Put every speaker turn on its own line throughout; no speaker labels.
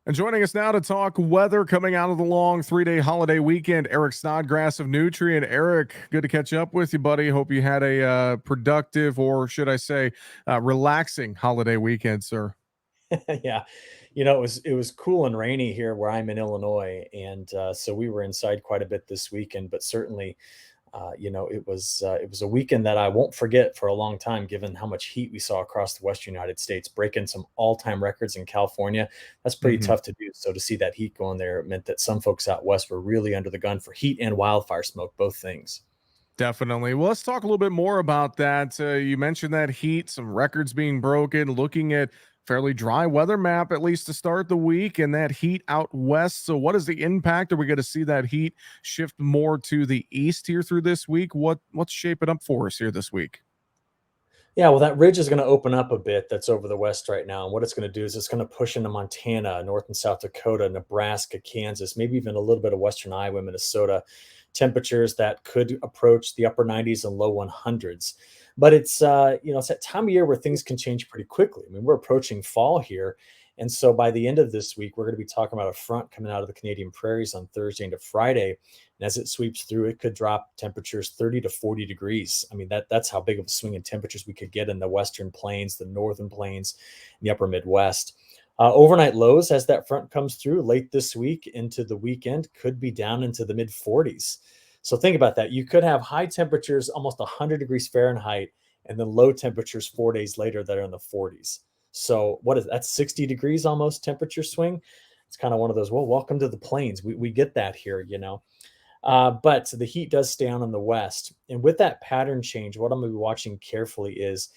And joining us now to talk weather coming out of the long 3-day holiday weekend, Eric Snodgrass of Nutrient. Eric, good to catch up with you, buddy. Hope you had a productive, or should I say, relaxing holiday weekend, sir.
Yeah. It was cool and rainy here where I'm in Illinois, and so we were inside quite a bit this weekend. But certainly, it was a weekend that I won't forget for a long time, given how much heat we saw across the Western United States, breaking some all-time records in California. That's pretty
hmm
tough to do. So to see that heat going there meant that some folks out west were really under the gun for heat and wildfire smoke, both things.
Definitely. Well, let's talk a little bit more about that. You mentioned that heat, some records being broken, looking at fairly dry weather map, at least to start the week, and that heat out west. So, what is the impact? Are we going to see that heat shift more to the east here through this week? What's shaping up for us here this week?
Yeah, well, that ridge is going to open up a bit that's over the west right now. And what it's going to do is it's going to push into Montana, North and South Dakota, Nebraska, Kansas, maybe even a little bit of western Iowa, Minnesota. Temperatures that could approach the upper 90s and low 100s. But it's that time of year where things can change pretty quickly. I mean, we're approaching fall here. And so by the end of this week, we're going to be talking about a front coming out of the Canadian prairies on Thursday into Friday. And as it sweeps through, it could drop temperatures 30 to 40 degrees. I mean, that's how big of a swing in temperatures we could get in the Western plains, the Northern plains, and the upper Midwest. Overnight lows, as that front comes through late this week into the weekend, could be down into the mid 40s. So think about that. You could have high temperatures, almost 100 degrees Fahrenheit, and then low temperatures 4 days later that are in the 40s. So what is that? 60 degrees almost temperature swing. It's kind of one of those, well, welcome to the plains. We get that here. But the heat does stay on in the west. And with that pattern change, what I'm going to be watching carefully is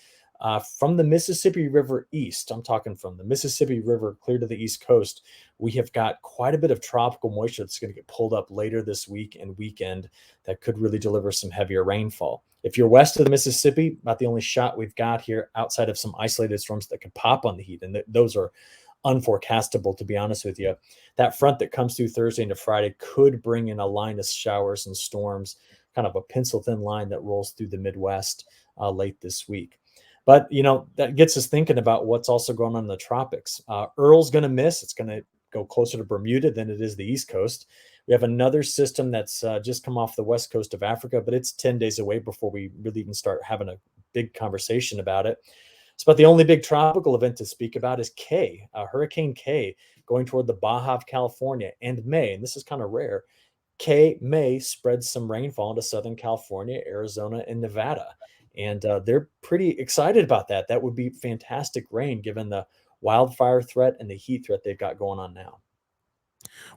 from the Mississippi River east. I'm talking from the Mississippi River clear to the East Coast. We have got quite a bit of tropical moisture that's going to get pulled up later this week and weekend that could really deliver some heavier rainfall. If you're west of the Mississippi, about the only shot we've got here outside of some isolated storms that could pop on the heat. And those are unforecastable, to be honest with you. That front that comes through Thursday into Friday could bring in a line of showers and storms, kind of a pencil thin line that rolls through the Midwest late this week. But that gets us thinking about what's also going on in the tropics. Earl's going to miss. It's going to go closer to Bermuda than it is the East Coast. We have another system that's just come off the west coast of Africa, but it's 10 days away before we really even start having a big conversation about it. It's about the only big tropical event to speak about is Hurricane K, going toward the Baja of California, and May, and this is kind of rare. K may spread some rainfall into Southern California, Arizona, and Nevada. And they're pretty excited about that. That would be fantastic rain given the wildfire threat and the heat threat they've got going on now.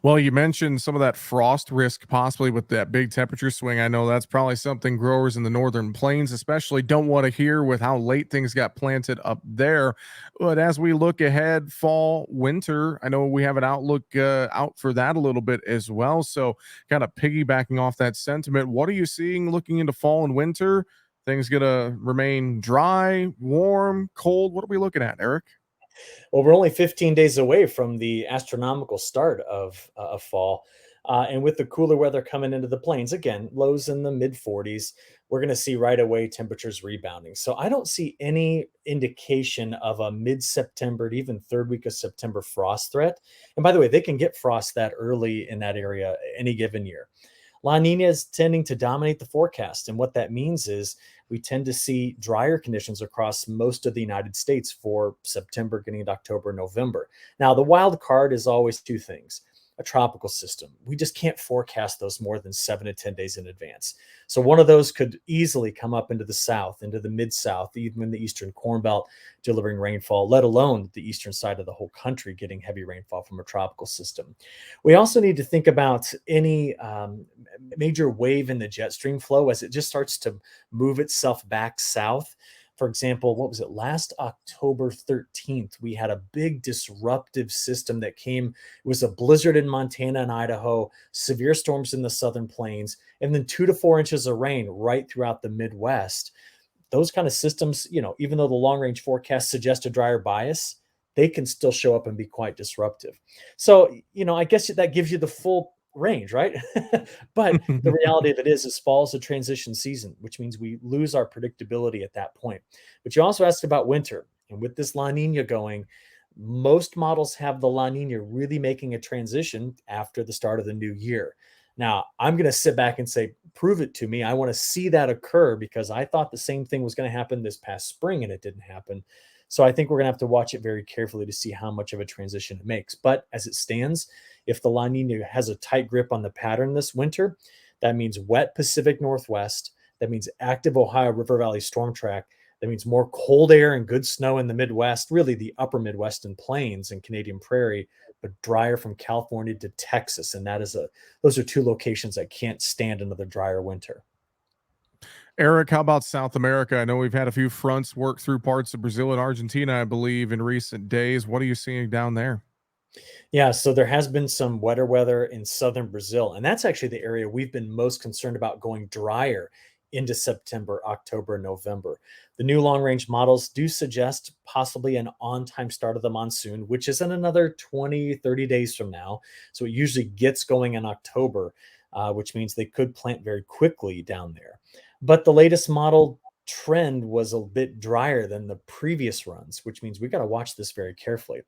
Well, you mentioned some of that frost risk possibly with that big temperature swing. I know that's probably something growers in the northern plains especially don't want to hear with how late things got planted up there. But as we look ahead, fall, winter, I know we have an outlook out for that a little bit as well. So, kind of piggybacking off that sentiment, what are you seeing looking into fall and winter? Things gonna remain dry, warm, cold? What are we looking at, Eric?
Well, we're only 15 days away from the astronomical start of fall. And with the cooler weather coming into the plains, again, lows in the mid 40s, we're going to see right away temperatures rebounding. So I don't see any indication of a mid September to even third week of September frost threat. And by the way, they can get frost that early in that area any given year. La Nina is tending to dominate the forecast. And what that means is we tend to see drier conditions across most of the United States for September, getting into October, November. Now, the wild card is always two things: a tropical system. We just can't forecast those more than 7 to 10 days in advance. So one of those could easily come up into the south, into the mid south, even in the eastern corn belt, delivering rainfall, let alone the eastern side of the whole country getting heavy rainfall from a tropical system. We also need to think about any major wave in the jet stream flow as it just starts to move itself back south. For example, what was it? Last October 13th, we had a big disruptive system that came. It was a blizzard in Montana and Idaho, severe storms in the southern plains, and then 2 to 4 inches of rain right throughout the Midwest. Those kind of systems, even though the long range forecasts suggest a drier bias, they can still show up and be quite disruptive. So, I guess that gives you the full range, right? But the reality of it is fall is a transition season, which means we lose our predictability at that point. But you also asked about winter. And with this La Nina going, Most models have the La Nina really making a transition after the start of the new year. Now, I'm going to sit back and say, prove it to me. I want to see that occur because I thought the same thing was going to happen this past spring and it didn't happen. So I think we're going to have to watch it very carefully to see how much of a transition it makes. But as it stands, if the La Nina has a tight grip on the pattern this winter, that means wet Pacific Northwest. That means active Ohio River Valley storm track. That means more cold air and good snow in the Midwest, really the upper Midwest and plains and Canadian prairie, but drier from California to Texas. And those are two locations that can't stand another drier winter.
Eric, how about South America? I know we've had a few fronts work through parts of Brazil and Argentina, I believe, in recent days. What are you seeing down there?
Yeah, so there has been some wetter weather in southern Brazil, and that's actually the area we've been most concerned about going drier into September, October, and November. The new long range models do suggest possibly an on time start of the monsoon, which is in another 20, 30 days from now. So it usually gets going in October, which means they could plant very quickly down there. But the latest model trend was a bit drier than the previous runs, which means we got to watch this very carefully.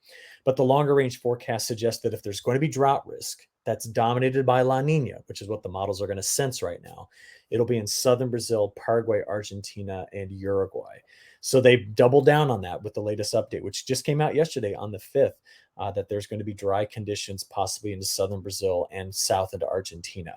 But the longer range forecast suggests that if there's going to be drought risk, that's dominated by La Nina, which is what the models are going to sense right now. It'll be in southern Brazil, Paraguay, Argentina, and Uruguay. So they've doubled down on that with the latest update, which just came out yesterday on the 5th, that there's going to be dry conditions possibly into southern Brazil and south into Argentina.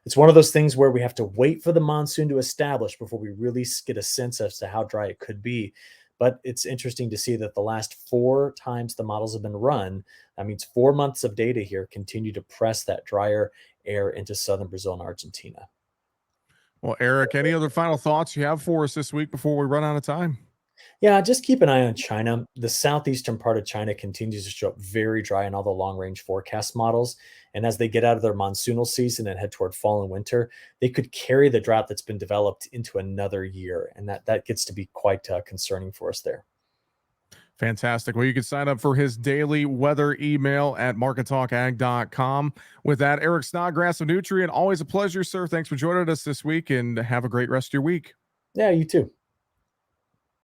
It's one of those things where we have to wait for the monsoon to establish before we really get a sense as to how dry it could be. But it's interesting to see that the last four times the models have been run, that means 4 months of data here continue to press that drier air into southern Brazil and Argentina.
Well, Eric, any other final thoughts you have for us this week before we run out of time?
Yeah, just keep an eye on China. The southeastern part of China continues to show up very dry in all the long range forecast models. And as they get out of their monsoonal season and head toward fall and winter, they could carry the drought that's been developed into another year. And that gets to be quite concerning for us there.
Fantastic. Well, you can sign up for his daily weather email at markettalkag.com. With that, Eric Snodgrass of Nutrient, always a pleasure, sir. Thanks for joining us this week and have a great rest of your week.
Yeah, you too.